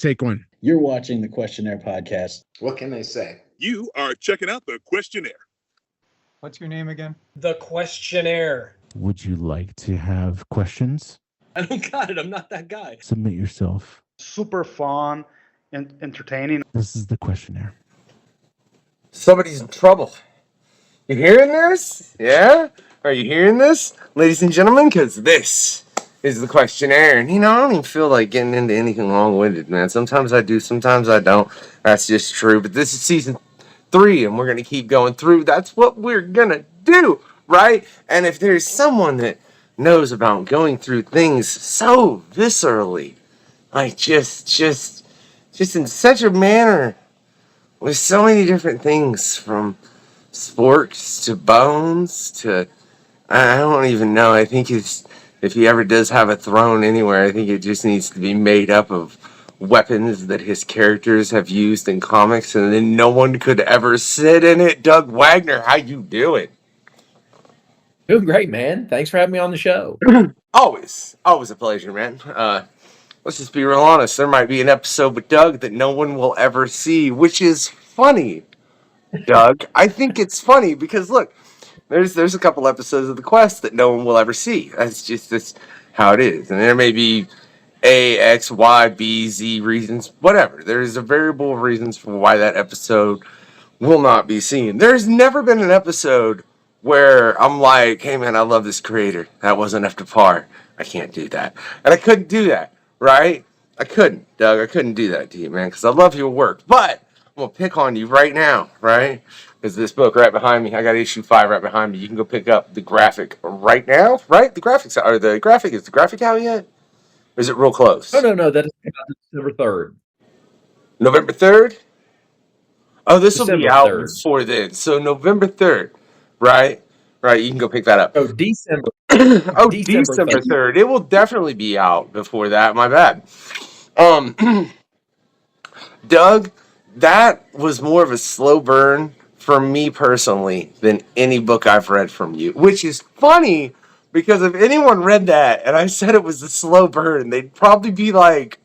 Take one. You're watching the QUESTionnaire podcast. What can they say? You are checking out the QUESTionnaire. What's your name again? The QUESTionnaire. Would you like to have questions? I don't got it. I'm not that guy. Submit yourself. Super fun and entertaining. This is the QUESTionnaire. Somebody's in trouble. You hearing this? Yeah? Are you hearing this, ladies and gentlemen? Because this is the QUESTionnaire. And, I don't even feel like getting into anything long-winded, man. Sometimes I do, sometimes I don't. That's just true. But this is season 3, and we're going to keep going through. That's what we're going to do, right? And if there's someone that knows about going through things so viscerally, like just in such a manner, with so many different things, from sports to bones to, I don't even know. I think if he ever does have a throne anywhere, I think it just needs to be made up of weapons that his characters have used in comics, and then no one could ever sit in it. Doug Wagner, how you doing? Doing great, man. Thanks for having me on the show. Always a pleasure, man. Let's just be real honest. There might be an episode with Doug that no one will ever see, which is funny, Doug. I think it's funny because, look, there's a couple episodes of the Quest that no one will ever see. That's how it is. And there may be A, X, Y, B, Z reasons, whatever. There's a variable of reasons for why that episode will not be seen. There's never been an episode where I'm like, hey, man, I love this creator. That wasn't up to par. I can't do that. And I couldn't do that. Right? I couldn't, Doug. I couldn't do that to you, man, because I love your work. But I'm going to pick on you right now, right? Because this book right behind me, I got issue 5 right behind me. You can go pick up the graphic right now, right? The graphics, or is the graphic out yet? Or is it real close? No. That is December 3rd. November 3rd? Oh, this will be out 3rd. before then. So November 3rd, right? Right, you can go pick that up. Oh, December. December 3rd. It will definitely be out before that. My bad. Doug, that was more of a slow burn for me personally than any book I've read from you, which is funny because if anyone read that and I said it was a slow burn, they'd probably be like,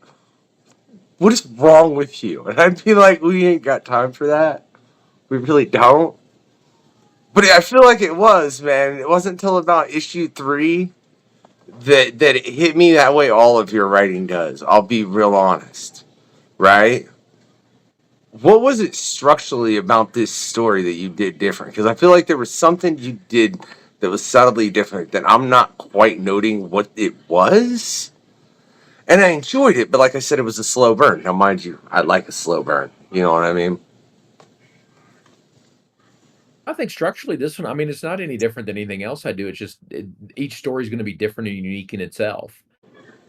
what is wrong with you? And I'd be like, we ain't got time for that. We really don't. But I feel like it was, man. It wasn't until about issue 3 that it hit me that way all of your writing does. I'll be real honest. Right? What was it structurally about this story that you did different? Because I feel like there was something you did that was subtly different that I'm not quite noting what it was. And I enjoyed it, but like I said, it was a slow burn. Now, mind you, I like a slow burn. You know what I mean? I think structurally this one, I mean, it's not any different than anything else I do. It's just each story is going to be different and unique in itself.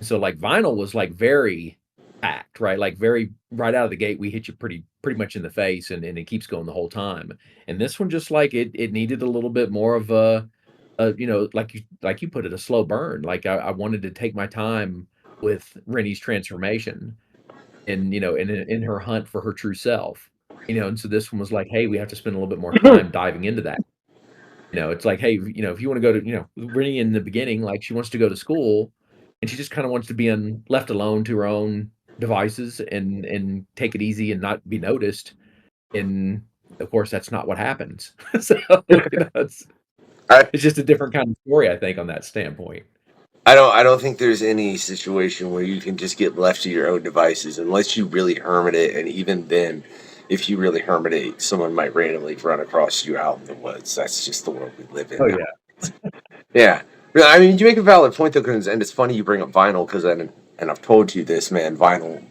So like Vinyl was like very packed, right? Like very right out of the gate, we hit you pretty much in the face, and it keeps going the whole time. And this one just like it needed a little bit more of a like you put it, a slow burn. Like I wanted to take my time with Rennie's transformation and in her hunt for her true self. And so this one was like, hey, we have to spend a little bit more time diving into that. It's like, hey, if you want to go to, Rennie in the beginning, like she wants to go to school and she just kind of wants to be left alone to her own devices and take it easy and not be noticed. And of course, that's not what happens. So it's just a different kind of story, I think, on that standpoint. I don't think there's any situation where you can just get left to your own devices unless you really hermit it, and even then, if you really hermit it, someone might randomly run across you out in the woods. That's just the world we live in. Oh, yeah. Yeah. I mean, you make a valid point, though, and it's funny you bring up Vinyl, because and I've told you this, man, Vinyl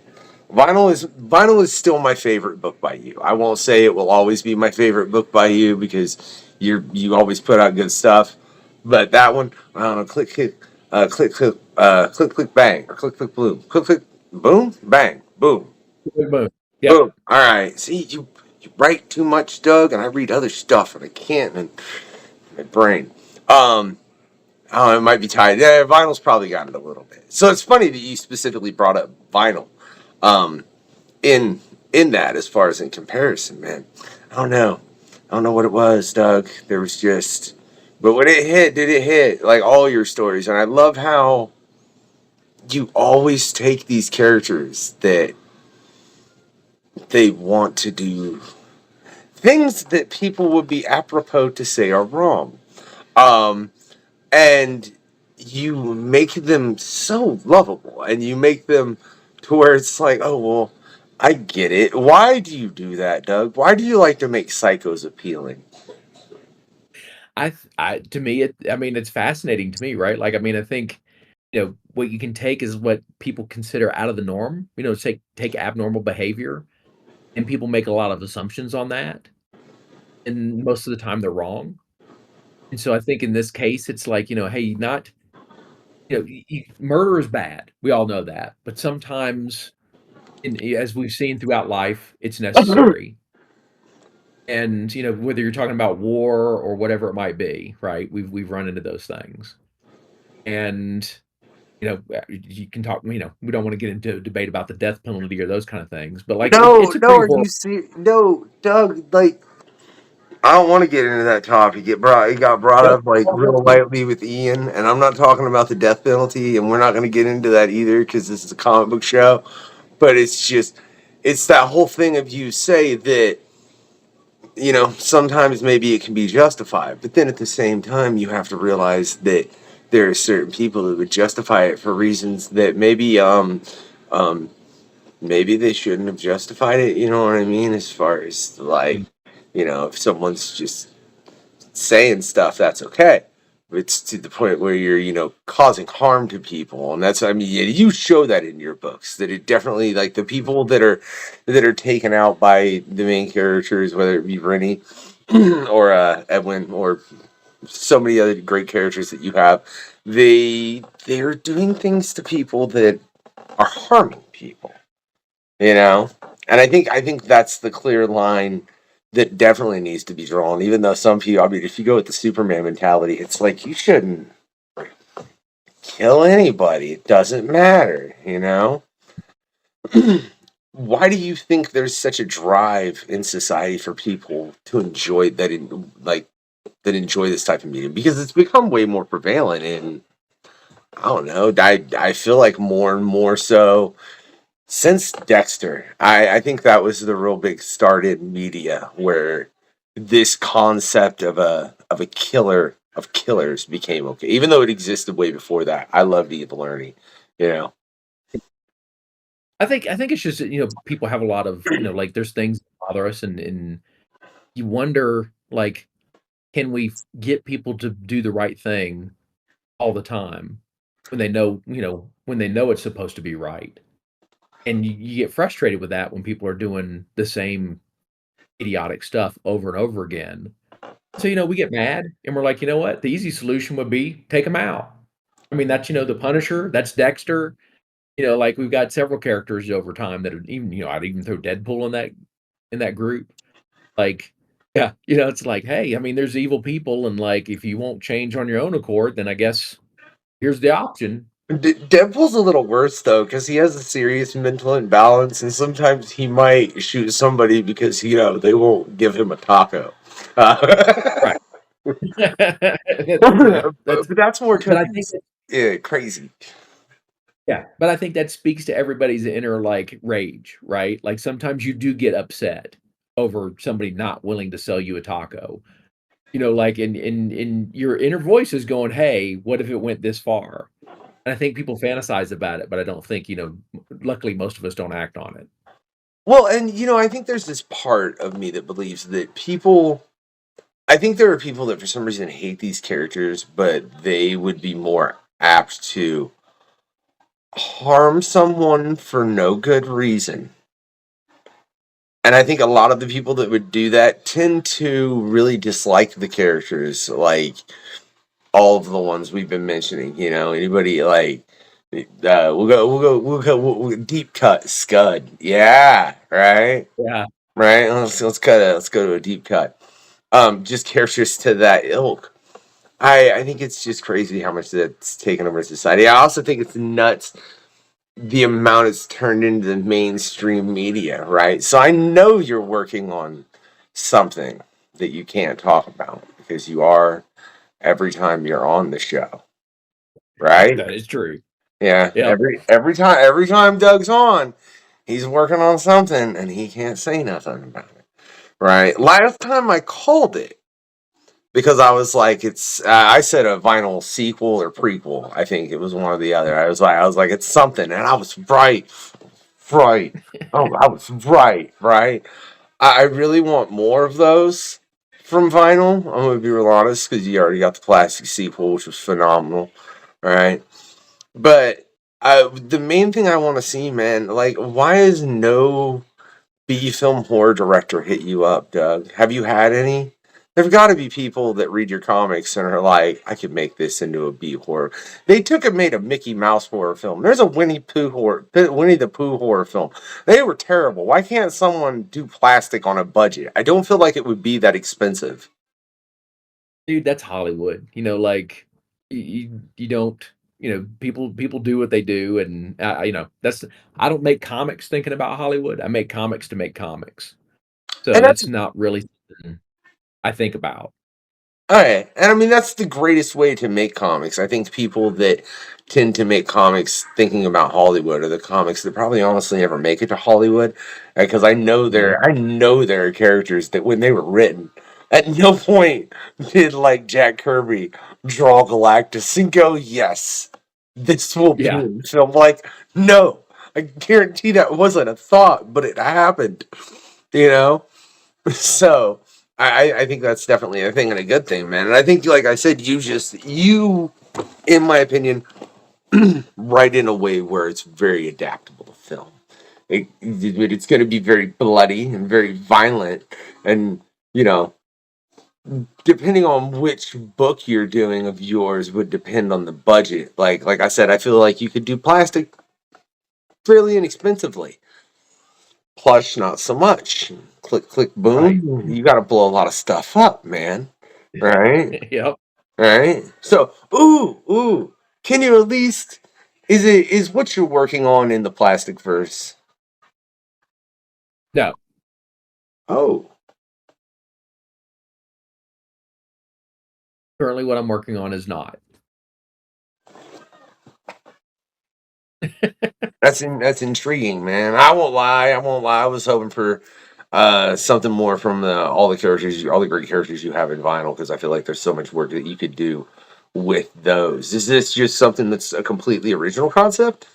is still my favorite book by you. I won't say it will always be my favorite book by you, because you always put out good stuff. But that one, I don't know, click, click, bang, or click, boom. Click, boom, bang, boom. Boom. Yep. Boom. All right. See, you write too much, Doug, and I read other stuff, and I can't, and my brain. It might be tied. Yeah, Vinyl's probably got it a little bit. So it's funny that you specifically brought up Vinyl in that, as far as in comparison, man. I don't know what it was, Doug. There was just... But when it hit, did it hit? Like all your stories. And I love how you always take these characters that they want to do things that people would be apropos to say are wrong. And you make them so lovable, and you make them to where it's like, oh, well, I get it. Why do you do that, Doug? Why do you like to make psychos appealing? To me, I mean, it's fascinating to me, right? Like, I mean, I think, what you can take is what people consider out of the norm, take abnormal behavior, and people make a lot of assumptions on that, and most of the time they're wrong. And so I think in this case, it's like, hey, not, murder is bad. We all know that. But sometimes, as we've seen throughout life, it's necessary. And, whether you're talking about war or whatever it might be, right? We've run into those things. And, you can talk, we don't want to get into a debate about the death penalty or those kind of things, but like it's a pretty Are you serious? No, Doug, like, I don't want to get into that topic. It got brought up like real lightly with Ian, and I'm not talking about the death penalty, and we're not going to get into that either because this is a comic book show. But it's that whole thing of you say that, sometimes maybe it can be justified, but then at the same time, you have to realize that there are certain people that would justify it for reasons that maybe they shouldn't have justified it. You know what I mean? As far as like, if someone's just saying stuff, that's okay. It's to the point where you're, causing harm to people, and that's, I mean, you show that in your books that it definitely, like, the people that are taken out by the main characters, whether it be Rennie or Edwin or so many other great characters that you have, they're doing things to people that are harming people, and I think that's the clear line that definitely needs to be drawn. Even though some people, I mean, if you go with the Superman mentality, it's like you shouldn't kill anybody. It doesn't matter, Why do you think there's such a drive in society for people to enjoy that, that enjoy this type of medium? Because it's become way more prevalent, and I don't know. I feel like more and more so since Dexter. I think that was the real big start in media where this concept of a killer of killers became okay, even though it existed way before that. I love Evil Ernie, you know. I think it's just people have a lot of like there's things that bother us, and you wonder like can we get people to do the right thing all the time when they know when they know it's supposed to be right, and you get frustrated with that when people are doing the same idiotic stuff over and over again. So we get mad and we're like, you know what? The easy solution would be take them out. I mean, that's the Punisher, that's Dexter. Like we've got several characters over time that are even, I'd even throw Deadpool in that group. Like, yeah, it's like, hey, I mean, there's evil people, and like if you won't change on your own accord, then I guess here's the option. Deadpool's a little worse though, because he has a serious mental imbalance, and sometimes he might shoot somebody because they won't give him a taco. Right. But that's more but I think crazy. Yeah, but I think that speaks to everybody's inner like rage, right? Like sometimes you do get upset over somebody not willing to sell you a taco. Like in your inner voice is going, "Hey, what if it went this far?" And I think people fantasize about it, but I don't think, luckily most of us don't act on it. Well, and I think there's this part of me that believes that I think there are people that for some reason hate these characters, but they would be more apt to harm someone for no good reason. And I think a lot of the people that would do that tend to really dislike the characters, like all of the ones we've been mentioning. Anybody like we'll go deep cut Scud, yeah, right, Yeah. right. Let's go to a deep cut. Just characters to that ilk. I think it's just crazy how much that's taken over society. I also think it's nuts the amount it's turned into the mainstream media, right? So I know you're working on something that you can't talk about because you are every time you're on the show, right? That is true. Yeah. Yeah. Every time Doug's on, he's working on something and he can't say nothing about it. Right? Last time I called it because I was like, it's. I said a vinyl sequel or prequel. I think it was one or the other. I was like, it's something, and I was right. Oh, I was right. I really want more of those from vinyl. I'm gonna be real honest because you already got the Plastic sequel, which was phenomenal. Right? But the main thing I want to see, man, like, why is no B film horror director hit you up, Doug? Have you had any? There've got to be people that read your comics and are like, I could make this into a B horror. They took and made a Mickey Mouse horror film. There's a Winnie the Pooh horror film. They were terrible. Why can't someone do plastic on a budget? I don't feel like it would be that expensive. Dude, that's Hollywood. Like you don't. People do what they do, and that's. I don't make comics thinking about Hollywood. I make comics to make comics. So And that's that's not really something I think about. all right, and I mean that's the greatest way to make comics. I think people that tend to make comics thinking about Hollywood are the comics that probably honestly never make it to Hollywood, because I know there are characters that when they were written, at no point did like Jack Kirby draw Galactus and go, "Yes, this will be Yeah. in film." Like, no, I guarantee that wasn't a thought, but it happened. You know. So I think that's definitely a thing and a good thing, man. And I think, like I said, you, in my opinion, write in a way where it's very adaptable to film. It's going to be very bloody and very violent, and depending on which book you're doing of yours would depend on the budget. Like I said, I feel like you could do plastic fairly inexpensively. Plush, not so much. Click, click, boom. Right. You got to blow a lot of stuff up, man. Right? Yep. Right? So, ooh. Can you at least, is what you're working on in the Plastaverse? No. Oh. Currently, what I'm working on is not. That's intriguing, man. I won't lie. I was hoping for something more from all the great characters you have in vinyl, because I feel like there's so much work that you could do with those. Is this just something that's a completely original concept?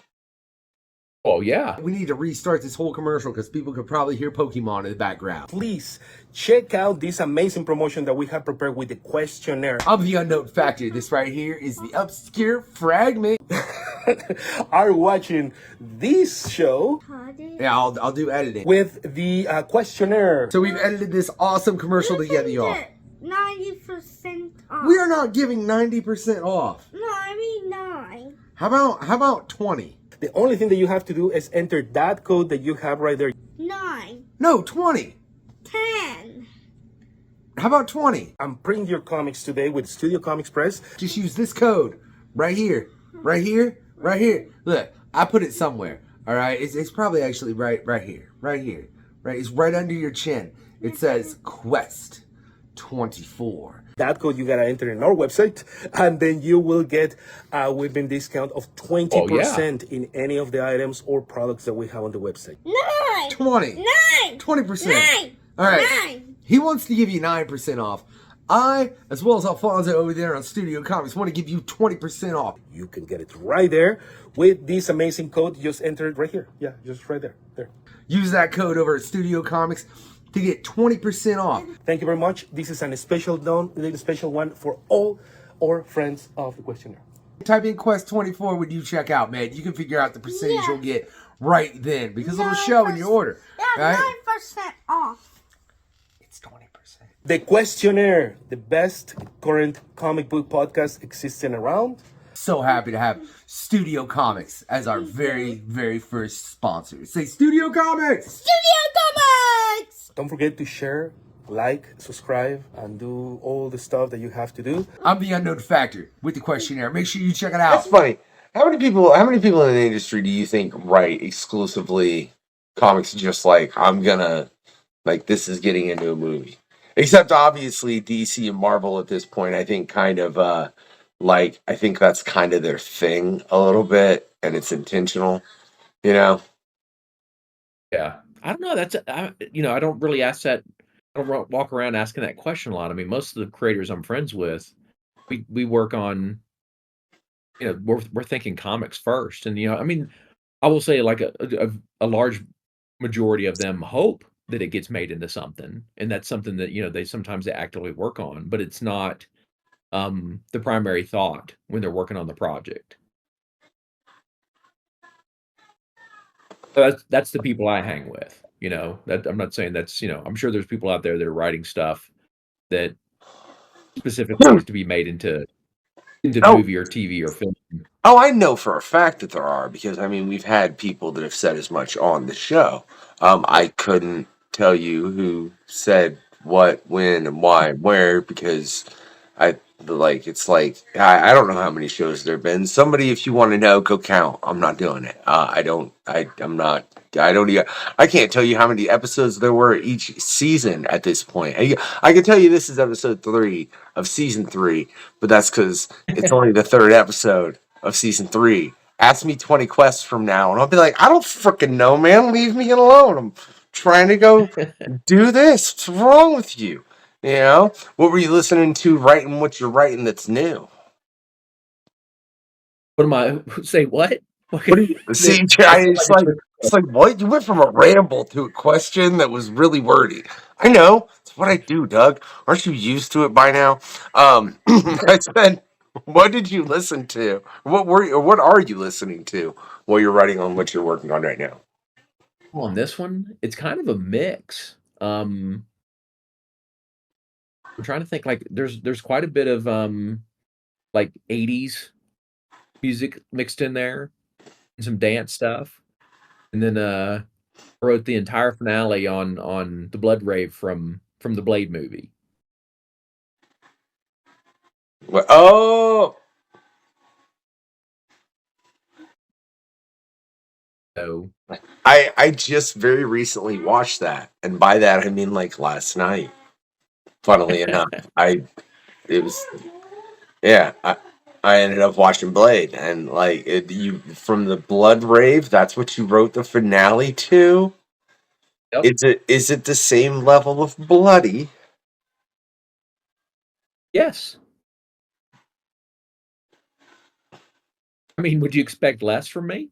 Oh yeah. We need to restart this whole commercial because people could probably hear Pokemon in the background. Please check out this amazing promotion that we have prepared with the questionnaire. I'm the unknown factor. This right here is the obscure fragment. Are watching this show Yeah, I'll do editing. with the questionnaire. So we've edited this awesome commercial together, y'all. 90% off. We are not giving 90% off. No, I mean 9. How about 20? The only thing that you have to do is enter that code that you have right there. 9. No, 20. 10. How about 20? I'm printing your comics today with Studio Comics Press. Just use this code right here. Look, I put it somewhere. All right, it's probably actually right here. Right, it's right under your chin. It says Quest24. That code you gotta enter in our website, and then you will get a whipping discount of 20% in any of the items or products that we have on the website. 9. 20. 9. 20%. 9. All right. 9. He wants to give you 9% off. I, as well as Alfonso over there on Studio Comics, want to give you 20% off. You can get it right there with this amazing code. Just enter it right here. Yeah, just right there. There. Use that code over at Studio Comics to get 20% off. Thank you very much. This is a special one for all our friends of the questionnaire. Type in Quest24 when you check out, man. You can figure out the percentage you'll get right then because it'll show in your order. Yeah, right? 9% off. It's 20%. The Questionnaire, the best current comic book podcast existing around. So happy to have Studio Comics as our very, very first sponsor. Say Studio Comics! Studio Comics! Don't forget to share, like, subscribe, and do all the stuff that you have to do. I'm the Unknown Factor with the Questionnaire. Make sure you check it out. That's funny. How many people in the industry do you think write exclusively comics just like this is getting into a movie? Except obviously DC and Marvel at this point, I think I think that's kind of their thing a little bit, and it's intentional, you know? Yeah. I don't know. I don't really ask that. I don't walk around asking that question a lot. I mean, most of the creators I'm friends with, we work on, we're thinking comics first. And, I mean, I will say like a large majority of them hope that it gets made into something. And that's something that, they actively work on, but it's not the primary thought when they're working on the project. So that's the people I hang with, that I'm not saying that's, I'm sure there's people out there that are writing stuff that specifically is to be made into Oh, movie or TV or film. oh, I know for a fact that there are because I mean we've had people that have said as much on the show. I couldn't tell you who said what, when, and why, and where because I don't know how many shows there've been. Somebody, if you want to know, go count. I'm not doing it. I'm not. I don't. I can't tell you how many episodes there were each season at this point. I can tell you this is episode 3 of season 3, but that's because it's only the 3rd episode of season 3. Ask me 20 quests from now, and I'll be like, I don't freaking know, man. Leave me alone. I'm trying to go do this. What's wrong with you? You know, what were you listening to? Writing what you're writing that's new. What am I say? What? What do you see? It's like what you went from a ramble to a question that was really wordy. I know it's what I do, Doug. Aren't you used to it by now? I said, what did you listen to? What are you listening to while you're writing on what you're working on right now? On this one, it's kind of a mix. I'm trying to think. Like, there's quite a bit of like 80s music mixed in there, and some dance stuff, and then I wrote the entire finale on the Blood Rave from the Blade movie. Oh, So I just very recently watched that, and by that I mean like last night. Funnily enough, it was yeah. I ended up watching Blade, and like you from the Blood Rave. That's what you wrote the finale to. Yep. Is it the same level of bloody? Yes. I mean, would you expect less from me?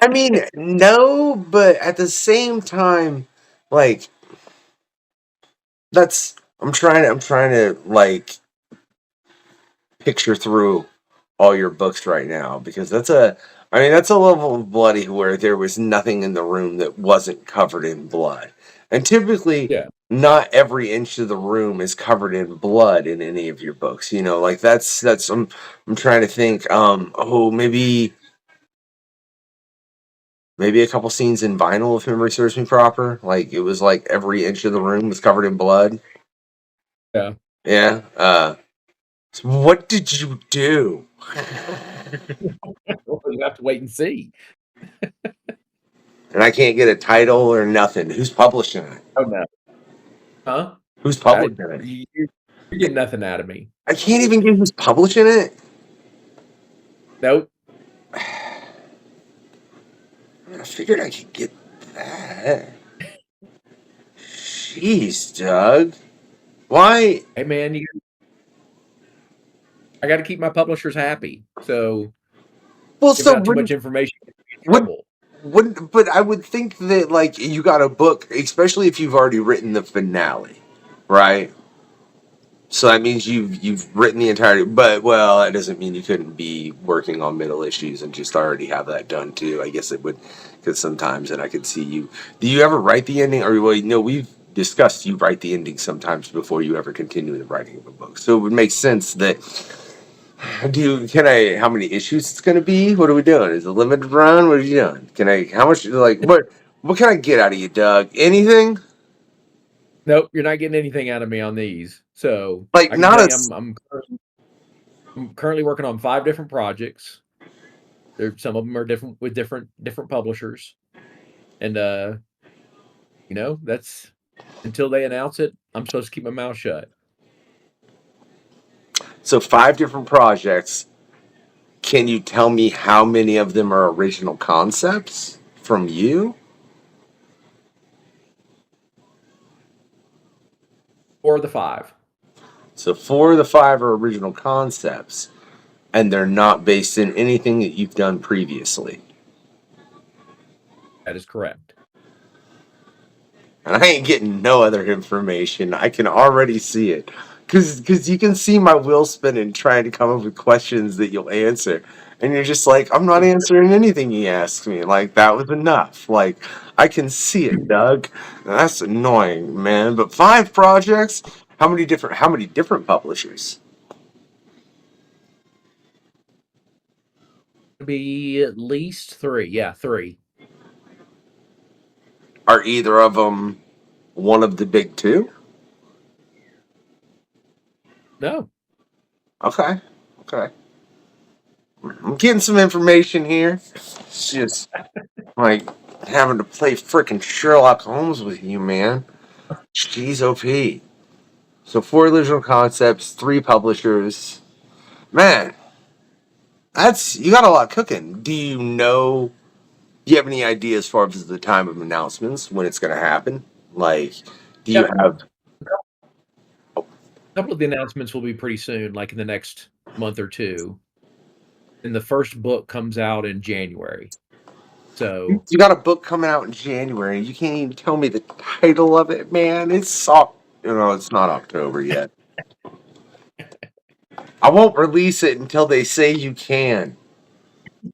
I mean, no, but at the same time, like that's I'm trying to like picture through all your books right now because that's a level of bloody where there was nothing in the room that wasn't covered in blood. And typically Yeah. not every inch of the room is covered in blood in any of your books. Like that's I'm trying to think maybe a couple scenes in Vinyl if memory serves me proper. Like it was like every inch of the room was covered in blood. Yeah. Yeah. So what did you do? Well, you have to wait and see. And I can't get a title or nothing. Who's publishing it? Oh no. Huh? Who's publishing it? You get nothing out of me. I can't even get who's publishing it. Nope. I figured I could get that. Jeez, Doug. Why? Hey man, I got to keep my publishers happy. So, Well, give so out too much information, you get in would- trouble. but I would think that like you got a book, especially if you've already written the finale, right? So that means you've written the entirety. But well, that doesn't mean you couldn't be working on middle issues and just already have that done too. I guess it would, because sometimes, and I could see you. Do you ever write the ending? Or well, we've discussed you write the ending sometimes before you ever continue the writing of a book. So it would make sense that. How many issues it's going to be? What are we doing? Is it a limited run? What are you doing? How much, like, what can I get out of you, Doug? Anything? Nope, you're not getting anything out of me on these. So, Like, I can not tell a you I'm currently working on 5 different projects. Some of them are different with different publishers. And that's until they announce it, I'm supposed to keep my mouth shut. So 5 different projects. Can you tell me how many of them are original concepts from you? 4 of the 5. So 4 of the 5 are original concepts, and they're not based in anything that you've done previously. That is correct. And I ain't getting no other information. I can already see it. Because you can see my wheel spinning trying to come up with questions that you'll answer. And you're just like, I'm not answering anything he asked me. Like, that was enough. Like, I can see it, Doug. That's annoying, man. But 5 projects? How many different publishers? Be at least 3. Yeah, 3. Are either of them one of the big 2? No. Okay. I'm getting some information here. It's just like having to play frickin' Sherlock Holmes with you, man. Jeez, OP. So 4 original concepts, 3 publishers. Man, you got a lot cooking. Do you have any idea as far as the time of announcements, when it's going to happen? Like, do you have... A couple of the announcements will be pretty soon, like in the next month or 2. And the first book comes out in January. So you got a book coming out in January. You can't even tell me the title of it, man. It's not October yet. I won't release it until they say you can.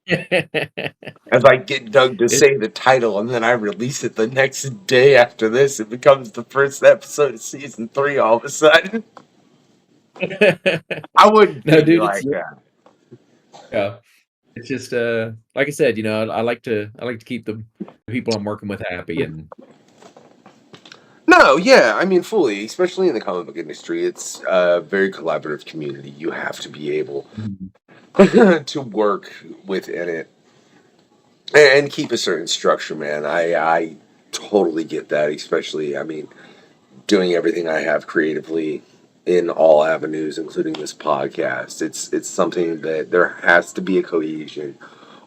As I get Doug to say the title, and then I release it the next day after this, it becomes the first episode of season 3 all of a sudden. I wouldn't be like that. Yeah. It's just like I said, I like to keep the people I'm working with happy. And no, yeah, I mean, fully, especially in the comic book industry, it's a very collaborative community. You have to be able to work within it and keep a certain structure, man. I totally get that, especially, I mean, doing everything I have creatively in all avenues, including this podcast. It's something that there has to be a cohesion,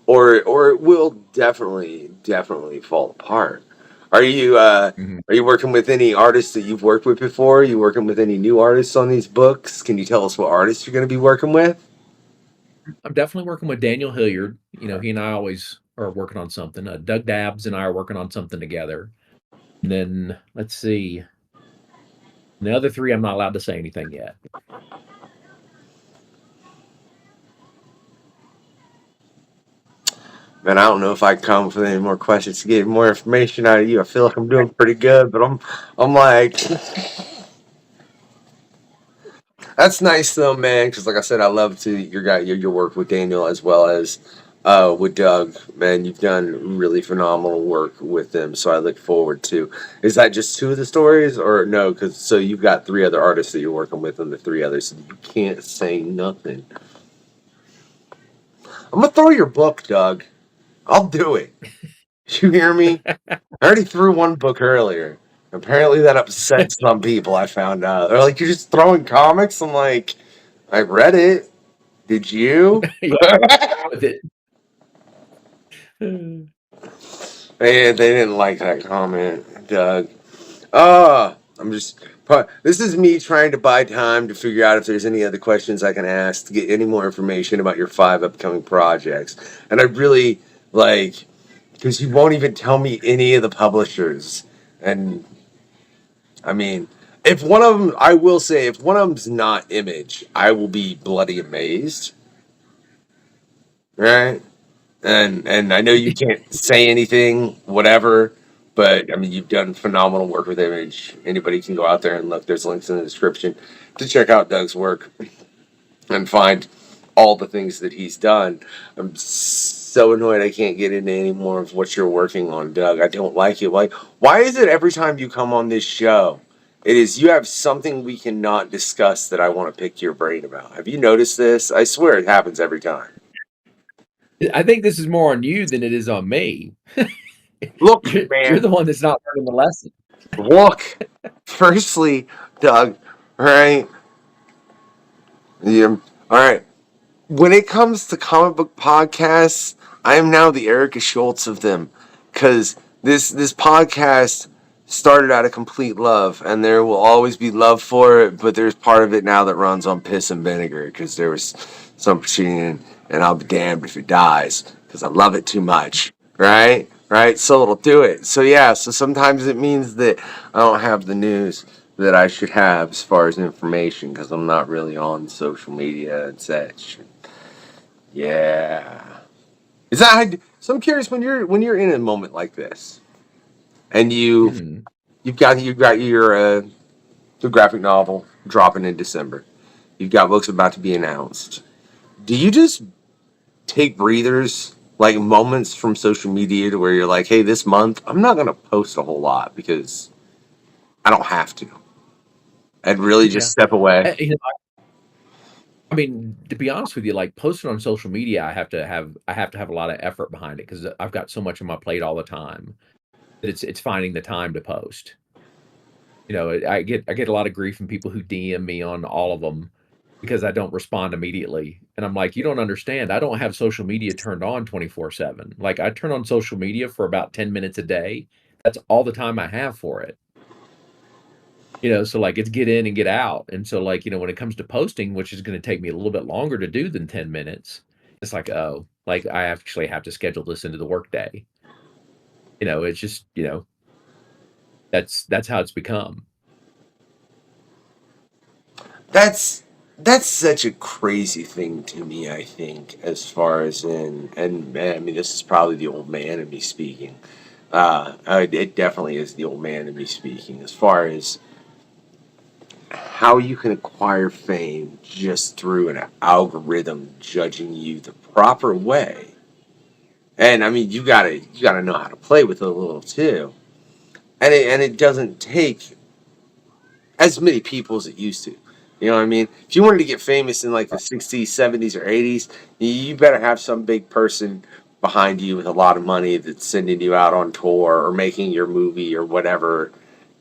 or it will definitely fall apart. Are you working with any artists that you've worked with before? Are you working with any new artists on these books? Can you tell us what artists you're going to be working with? I'm definitely working with Daniel Hilliard. He and I always are working on something. Doug Dabbs and I are working on something together. And then let's see. The other 3, I'm not allowed to say anything yet. Man, I don't know if I come with any more questions to get more information out of you. I feel like I'm doing pretty good, but I'm like, that's nice though, man. Because like I said, I love your work with Daniel as well as with Doug. Man, you've done really phenomenal work with them. So I look forward to. Is that just 2 of the stories, or no? Because you've got 3 other artists that you're working with, and the 3 others, so you can't say nothing. I'm gonna throw your book, Doug. I'll do it. You hear me? I already threw 1 book earlier. Apparently that upset some people, I found out. They're like, you're just throwing comics? I'm like, I read it. Did you? With it. Man, they didn't like that comment, Doug. This is me trying to buy time to figure out if there's any other questions I can ask to get any more information about your 5 upcoming projects. And I really... because you won't even tell me any of the publishers. And, I mean, if one of them, I will say, if one of them's not Image, I will be bloody amazed. Right? And I know you can't say anything, whatever, but, I mean, you've done phenomenal work with Image. Anybody can go out there and look. There's links in the description to check out Doug's work and find all the things that he's done. I'm so annoyed I can't get into any more of what you're working on, Doug. I don't like it. Like, why is it every time you come on this show, you have something we cannot discuss that I want to pick your brain about? Have you noticed this? I swear it happens every time. I think this is more on you than it is on me. Look, man. You're the one that's not learning the lesson. Look, firstly, Doug, all right? Yeah, all right. When it comes to comic book podcasts, I am now the Erica Schultz of them, because this podcast started out of complete love, and there will always be love for it, but there's part of it now that runs on piss and vinegar because there was some machine, and I'll be damned if it dies because I love it too much, right? So it'll do it. So yeah, so sometimes it means that I don't have the news that I should have as far as information because I'm not really on social media and such. Yeah. Is that so? I'm curious when you're in a moment like this, and you've got your graphic novel dropping in December. You've got books about to be announced. Do you just take breathers, like moments from social media, to where you're like, hey, this month I'm not gonna post a whole lot because I don't have to. I'd really just step away. You know, I mean, to be honest with you, like posting on social media, I have to have a lot of effort behind it because I've got so much on my plate all the time that it's finding the time to post. You know, I get a lot of grief from people who DM me on all of them because I don't respond immediately, and I'm like, you don't understand. I don't have social media turned on 24/7. Like I turn on social media for about 10 minutes a day. That's all the time I have for it. You know, so like it's get in and get out. And so like, you know, when it comes to posting, which is going to take me a little bit longer to do than 10 minutes, it's like, oh, like I actually have to schedule this into the workday. You know, it's just, you know, that's how it's become. That's such a crazy thing to me, I think, as far as and I mean, this is probably the old man in me speaking. It definitely is the old man in me speaking, as far as how you can acquire fame just through an algorithm judging you the proper way. And I mean, you gotta know how to play with it a little too. And it doesn't take as many people as it used to. You know what I mean? If you wanted to get famous in like the 60s, 70s, or 80s, you better have some big person behind you with a lot of money that's sending you out on tour or making your movie or whatever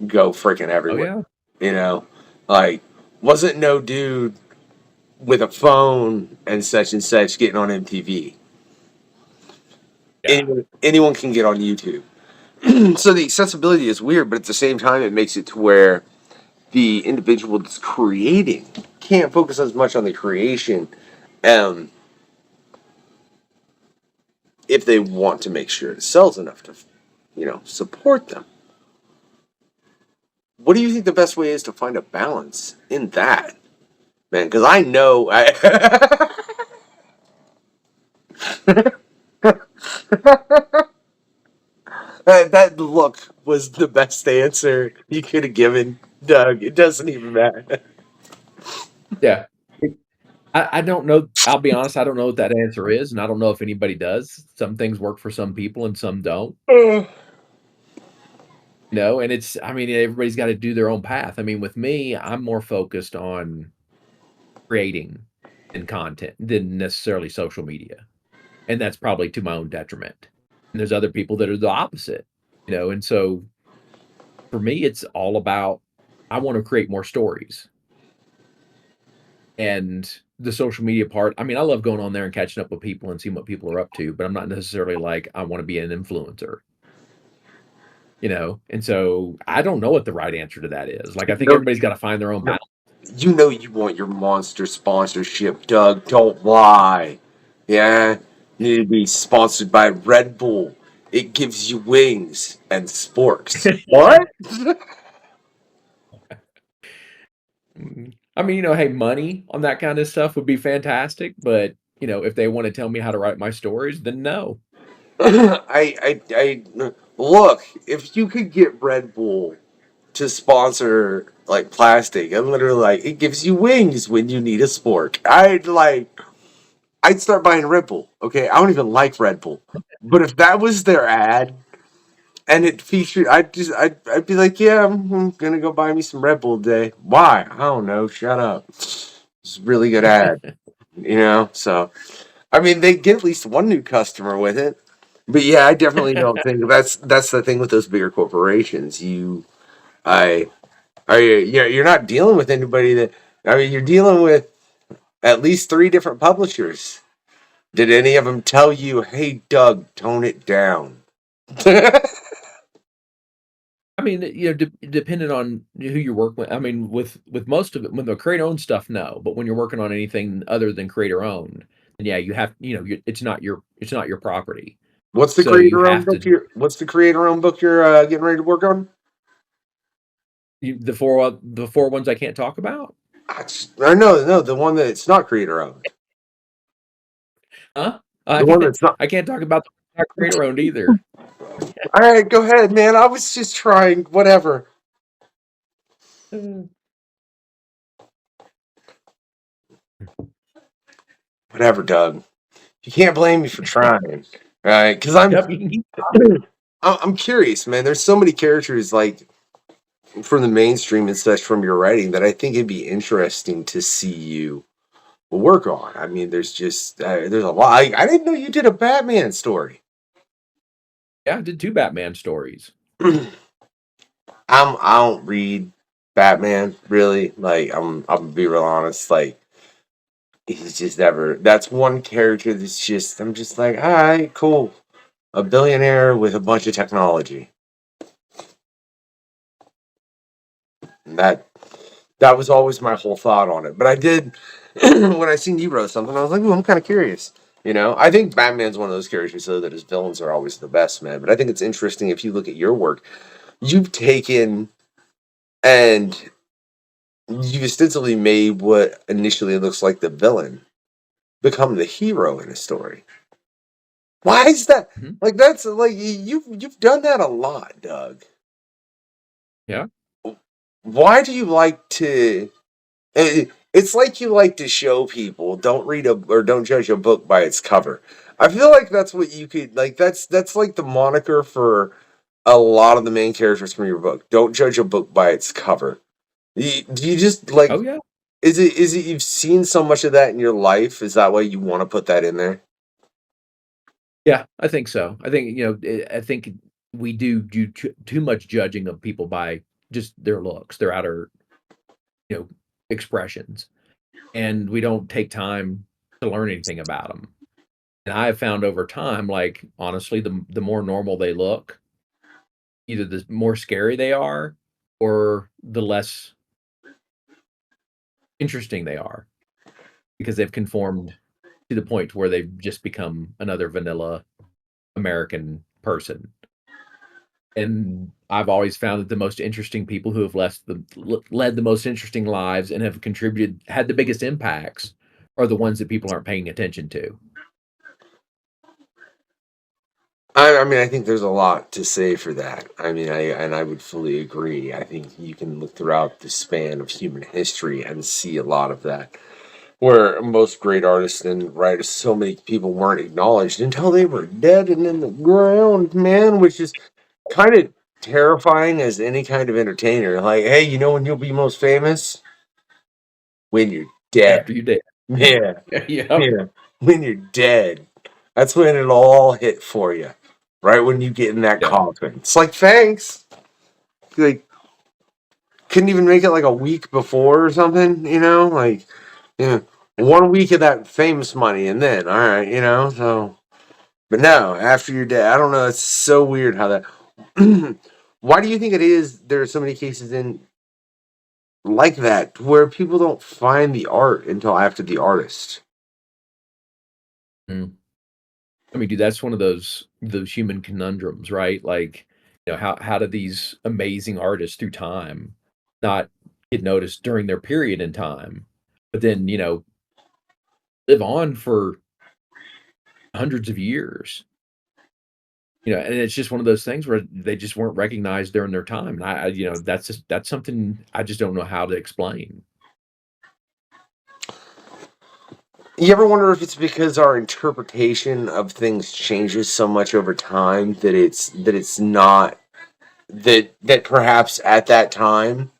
go freaking Oh everywhere. yeah. You know? Like, wasn't no dude with a phone and such getting on MTV. Yeah. Anyone can get on YouTube. So the accessibility is weird, but at the same time, it makes it to where the individual that's creating can't focus as much on the creation if they want to make sure it sells enough to, support them. What do you think the best way is to find a balance in that, man? Because I know that look was the best answer you could have given, Doug. It doesn't even matter. Yeah. I don't know. I'll be honest. I don't know what that answer is, and I don't know if anybody does. Some things work for some people and some don't. No, and it's, I mean, everybody's got to do their own path. I mean, with me, I'm more focused on creating and content than necessarily social media. And that's probably to my own detriment. And there's other people that are the opposite, you know, and so for me, it's all about I want to create more stories. And the social media part, I mean, I love going on there and catching up with people and seeing what people are up to, but I'm not necessarily like I want to be an influencer. You know, and so I don't know what the right answer to that is. Like, I think everybody's got to find their own balance. You know you want your monster sponsorship, Doug. Don't lie. Yeah? You need to be sponsored by Red Bull. It gives you wings and sporks. What? I mean, you know, hey, money on that kind of stuff would be fantastic, but you know, if they want to tell me how to write my stories, then no. I look, if you could get Red Bull to sponsor like plastic, I'm literally like, it gives you wings when you need a spork. I'd start buying Red Bull. Okay, I don't even like Red Bull, but if that was their ad and it featured, I'd be like, yeah, I'm gonna go buy me some Red Bull today. Why? I don't know. Shut up. It's a really good ad, So, I mean, they get at least one new customer with it. But yeah, I definitely don't think that's the thing with those bigger corporations. You're not dealing with anybody that. I mean, you're dealing with at least 3 different publishers. Did any of them tell you, hey, Doug, tone it down? I mean, depending on who you're working with. I mean, with most of it, when the creator-owned stuff, no. But when you're working on anything other than creator-owned, then yeah, you have, it's not your property. What's the So you creator-owned have book? to What's the creator-owned book you're getting ready to work on? the four ones I can't talk about. I know, no, the one that's not creator-owned. Huh? The one that's not. I can't talk about the not creator-owned either. All right, go ahead, man. I was just trying. Whatever. Whatever, Doug. You can't blame me for trying, right? Because I'm curious, man. There's so many characters like from the mainstream and such from your writing that I think it'd be interesting to see you work on. I mean, there's a lot. I didn't know you did a Batman story. Yeah, I did 2 Batman stories. I don't read Batman really. Like I'm gonna be real honest. Like he's just never. That's one character that's just. I'm just like, all right, cool. A billionaire with a bunch of technology. And that was always my whole thought on it. But I did when I seen you wrote something, I was like, ooh, I'm kind of curious. I think Batman's one of those characters though that his villains are always the best, man. But I think it's interesting if you look at your work, you've taken and you've ostensibly made what initially looks like the villain become the hero in a story. Why is that? Mhm. Like that's like you've done that a lot, Doug. Yeah. Why do you like to? It's like you like to show people don't judge a book by its cover. I feel like that's what you could like. That's like the moniker for a lot of the main characters from your book. Don't judge a book by its cover. Do you just like? Oh yeah. Is it you've seen so much of that in your life? Is that why you want to put that in there? Yeah, I think so. I think, I think we do too much judging of people by just their looks, their outer, expressions, and we don't take time to learn anything about them. And I have found over time, like, honestly, the more normal they look, either the more scary they are or the less interesting they are because they've conformed to the point where they've just become another vanilla American person. And I've always found that the most interesting people who have led the most interesting lives and have had the biggest impacts are the ones that people aren't paying attention to. I mean, I think there's a lot to say for that. I mean, I would fully agree. I think you can look throughout the span of human history and see a lot of that, where most great artists and writers, so many people weren't acknowledged until they were dead and in the ground, man, which is kind of terrifying as any kind of entertainer. Like, hey, you know when you'll be most famous? When you're dead. After you did. Yeah. Yeah. Yeah. When you're dead. That's when it'll all hit for you. Right when you get in that coffin. It's like, thanks. Like, couldn't even make it like a week before or something, Like, 1 week of that famous money and then, all right, so. But no, after you're dead, I don't know. It's so weird how that. Why do you think it is there are so many cases in like that where people don't find the art until after the artist? I mean, dude, that's one of those human conundrums, right? Like, how do these amazing artists through time not get noticed during their period in time, but then, live on for hundreds of years? And it's just one of those things where they just weren't recognized during their time. And that's something I just don't know how to explain. You ever wonder if it's because our interpretation of things changes so much over time that it's not that perhaps at that time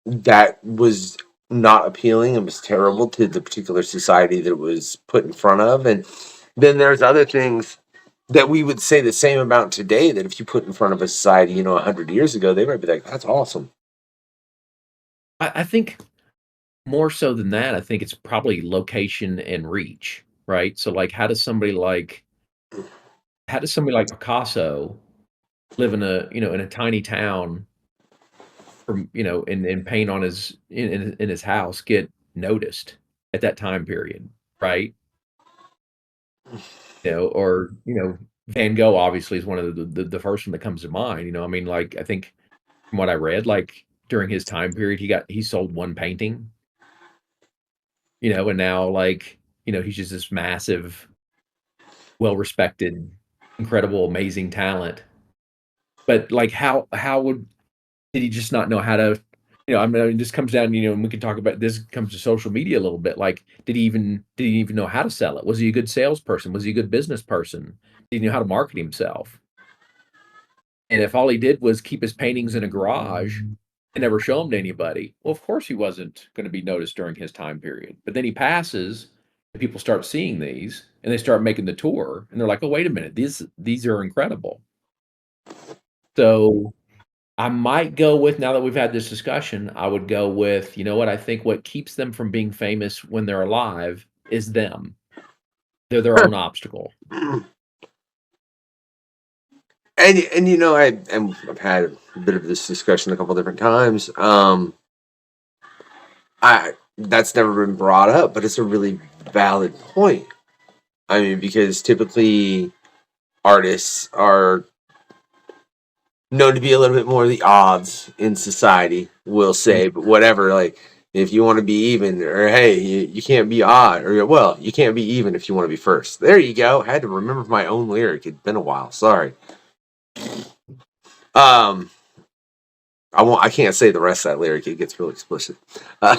that was not appealing and was terrible to the particular society that it was put in front of, and then there's other things that we would say the same about today that if you put in front of a society 100 years ago, they might be like, that's awesome. I think more so than that, I think it's probably location and reach, right? So like how does somebody like Picasso live in a in a tiny town from and paint on his in his house get noticed at that time period, right? Or Van Gogh obviously is one of the first one that comes to mind. I mean, like I think from what I read, like during his time period, he sold one painting, and now like he's just this massive, well respected, incredible, amazing talent. But like, how did he just not know how to? I mean, this comes down, and we can talk about this. Comes to social media a little bit. Like, did he even know how to sell it? Was he a good salesperson? Was he a good business person? Did he know how to market himself? And if all he did was keep his paintings in a garage and never show them to anybody, well, of course he wasn't going to be noticed during his time period. But then he passes, and people start seeing these, and they start making the tour, and they're like, "Oh, wait a minute, these are incredible." So I might go with, now that we've had this discussion, I would go with, you know what? I think what keeps them from being famous when they're alive is them. They're their own obstacle. And I've had a bit of this discussion a couple different times. That's never been brought up, but it's a really valid point. I mean, because typically artists are known to be a little bit more the odds in society, we'll say, but whatever, like if you want to be even, or hey, you can't be odd, or well, you can't be even if you want to be first. There you go. I had to remember my own lyric. It'd been a while. Sorry. I can't say the rest of that lyric. It gets real explicit. But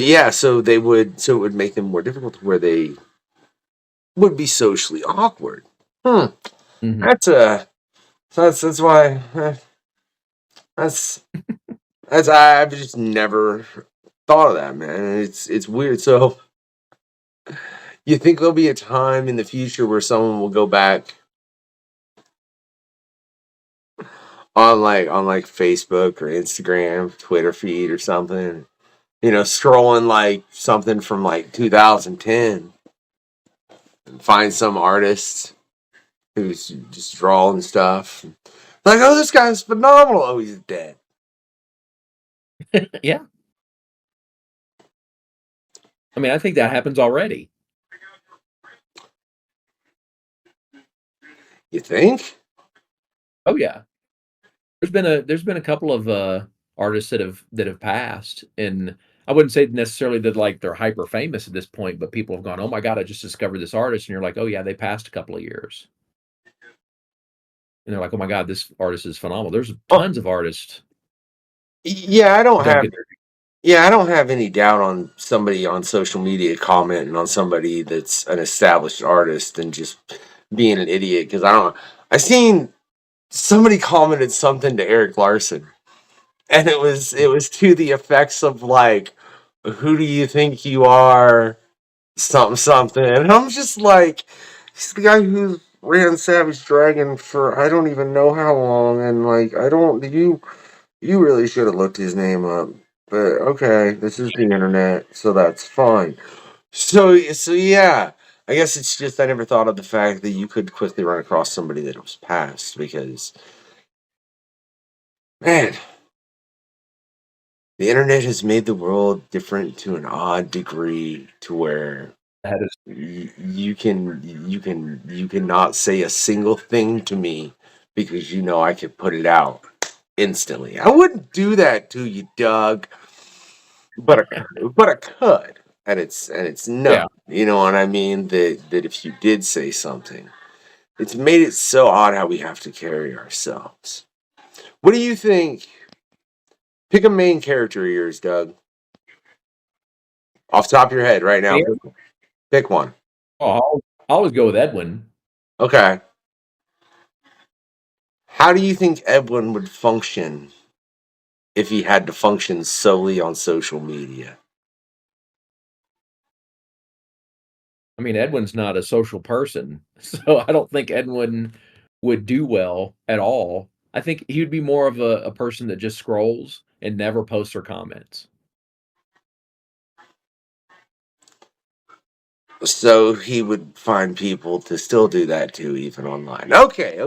yeah, so it would make them more difficult to where they would be socially awkward. Mhm. That's why that's I've just never thought of that, man. It's weird. So you think there'll be a time in the future where someone will go back on like Facebook or Instagram, Twitter feed or something, scrolling like something from like 2010 and find some artist who's just drawing stuff. Like, oh, this guy's phenomenal. Oh, he's dead. Yeah. I mean, I think that happens already. You think? Oh yeah. There's been a couple of artists that have passed, and I wouldn't say necessarily that like they're hyper famous at this point, but people have gone, "Oh my god, I just discovered this artist," and you're like, "Oh yeah, they passed a couple of years," and they're like, "Oh my god, this artist is phenomenal." There's tons of artists Yeah, I that don't don't have get their Yeah, I don't have any doubt on somebody on social media commenting on somebody that's an established artist and just being an idiot. Because I seen somebody commented something to Eric Larson, and it was to the effects of like, "Who do you think you are?" Something something, and I'm just like, he's the guy who ran Savage Dragon for I don't even know how long, and like I don't you really should have looked his name up. But okay, this is the internet, so that's fine. So yeah, I guess it's just I never thought of the fact that you could quickly run across somebody that was passed because man, the internet has made the world different to an odd degree to where that is you cannot say a single thing to me because I could put it out instantly. I wouldn't do that to you, Doug. But I could, and it's no, yeah. you know what I mean. That if you did say something, it's made it so odd how we have to carry ourselves. What do you think? Pick a main character of yours, Doug, off the top of your head right now. Me? Pick one. Oh, I'll always go with Edwin. Okay. How do you think Edwin would function if he had to function solely on social media? I mean, Edwin's not a social person, so I don't think Edwin would do well at all. I think he would be more of a person that just scrolls and never posts or comments. So he would find people to still do that too, even online. Okay.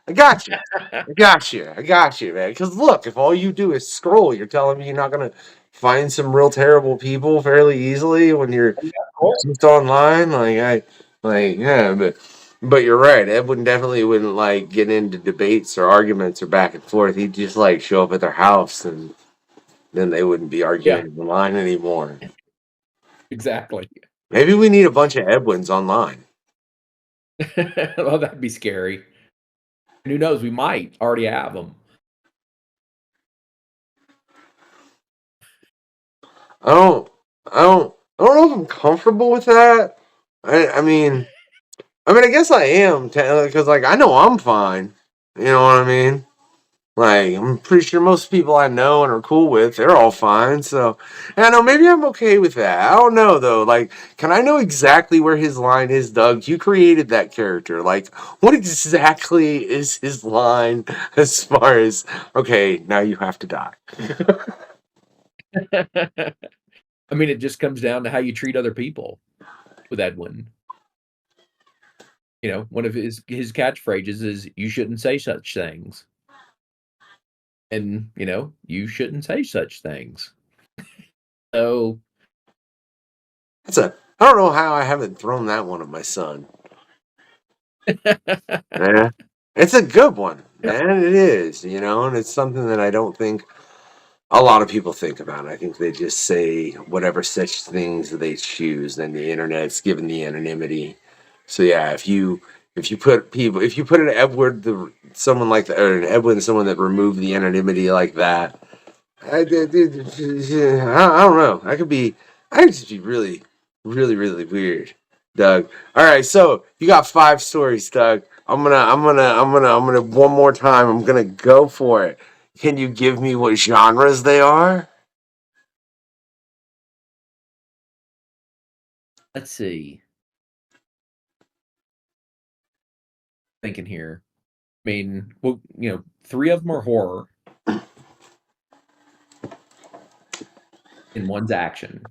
I got you. I got you, man. Because look, if all you do is scroll, you're telling me you're not gonna find some real terrible people fairly easily when you're just online. But you're right. Edwin definitely wouldn't like get into debates or arguments or back and forth. He'd just like show up at their house, and then they wouldn't be arguing online anymore. Exactly. Maybe we need a bunch of Edwins online. Well, that'd be scary. And who knows? We might already have them. I don't know if I'm comfortable with that. I mean, I guess I am because like I know I'm fine. You know what I mean? Like I'm pretty sure most people I know and are cool with, they're all fine. So I know maybe I'm okay with that. I don't know though. Like, can I know exactly where his line is, Doug? You created that character. Like, what exactly is his line as far as okay, now you have to die? I mean, it just comes down to how you treat other people with Edwin. You know, one of his catchphrases is "You shouldn't say such things," and you know, you shouldn't say such things. So I don't know how I haven't thrown that one at my son. Yeah, it's a good one, man. It is, and it's something that I don't think a lot of people think about. I think they just say whatever such things they choose, and the internet's given the anonymity. So yeah, if you put an Edward, someone like that, or an Edwin, someone that removed the anonymity like that, I don't know. I could just be really, really, really weird, Doug. All right, so you got 5 stories, Doug. I'm gonna one more time. I'm gonna go for it. Can you give me what genres they are? let's see. Thinking here. I mean, well, 3 of them are horror, and one's action.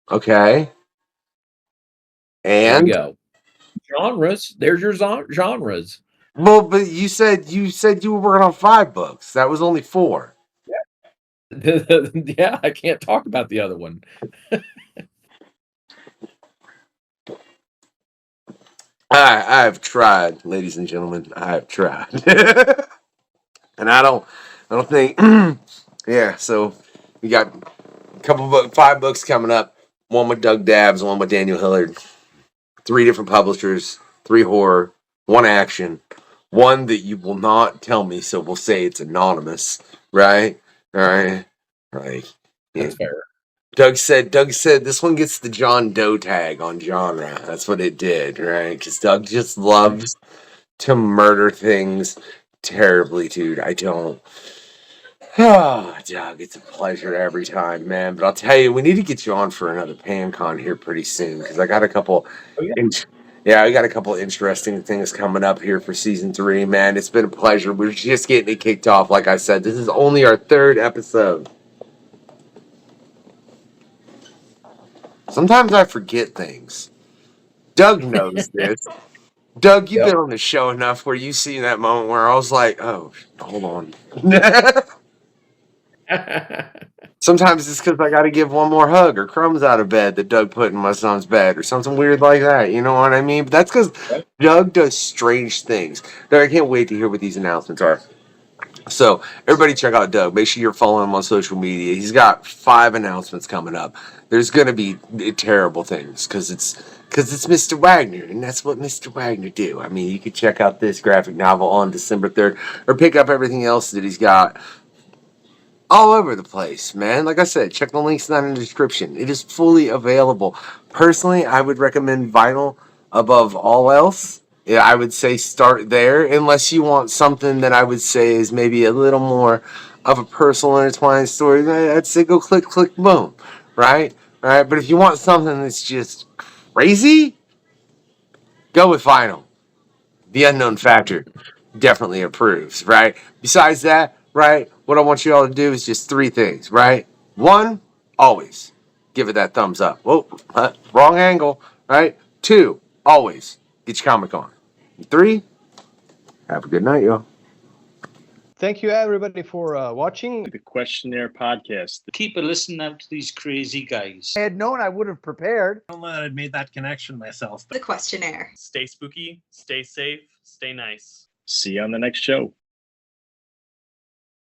Okay. There And we go. Genres. There's your genres. well, but you said you were working on 5 books. That was only 4. Yeah, I can't talk about the other one. I've tried, ladies and gentlemen. I've tried, and I don't think. Yeah, so we got a couple 5 books coming up. One with Doug Dabbs, one with Daniel Hillard. 3 different publishers, 3 horror, 1 action, 1 that you will not tell me, so we'll say it's anonymous, right? All right, right. That's fair. Doug said this one gets the John Doe tag on genre. That's what it did, right? Because Doug just loves to murder things terribly, dude. I don't. Oh, Doug, it's a pleasure every time, man. But I'll tell you, we need to get you on for another PanCon here pretty soon because I got a couple. I got a couple interesting things coming up here for season 3, man. It's been a pleasure. We're just getting it kicked off. Like I said, this is only our 3rd episode. Sometimes I forget things. Doug knows this. Doug, you've been on the show enough where you see that moment where I was like, oh, hold on. Sometimes it's because I got to give one more hug or crumbs out of bed that Doug put in my son's bed or something weird like that. You know what I mean? But that's because Doug does strange things. Doug, I can't wait to hear what these announcements are. So everybody check out Doug. Make sure you're following him on social media. He's got 5 announcements coming up. There's going to be terrible things because it's Mr. Wagner, and that's what Mr. Wagner do. I mean, you can check out this graphic novel on December 3rd or pick up everything else that he's got all over the place, man. Like I said, check the links down in the description. It is fully available. Personally, I would recommend vinyl above all else. Yeah, I would say start there, unless you want something that I would say is maybe a little more of a personal intertwined story. I'd say go click, click, boom, right? But if you want something that's just crazy, go with vinyl. The Unknown Factor definitely approves, right? Besides that, right, what I want you all to do is just 3 things, right? 1, always give it that thumbs up. Whoa, wrong angle, right? 2, always get your comic on. 3, have a good night, y'all. Thank you, everybody, for watching The QUESTionnaire podcast. Keep a listen out to these crazy guys. I had known I would have prepared. I don't know that I'd made that connection myself. The QUESTionnaire. Stay spooky, stay safe, stay nice. See you on the next show.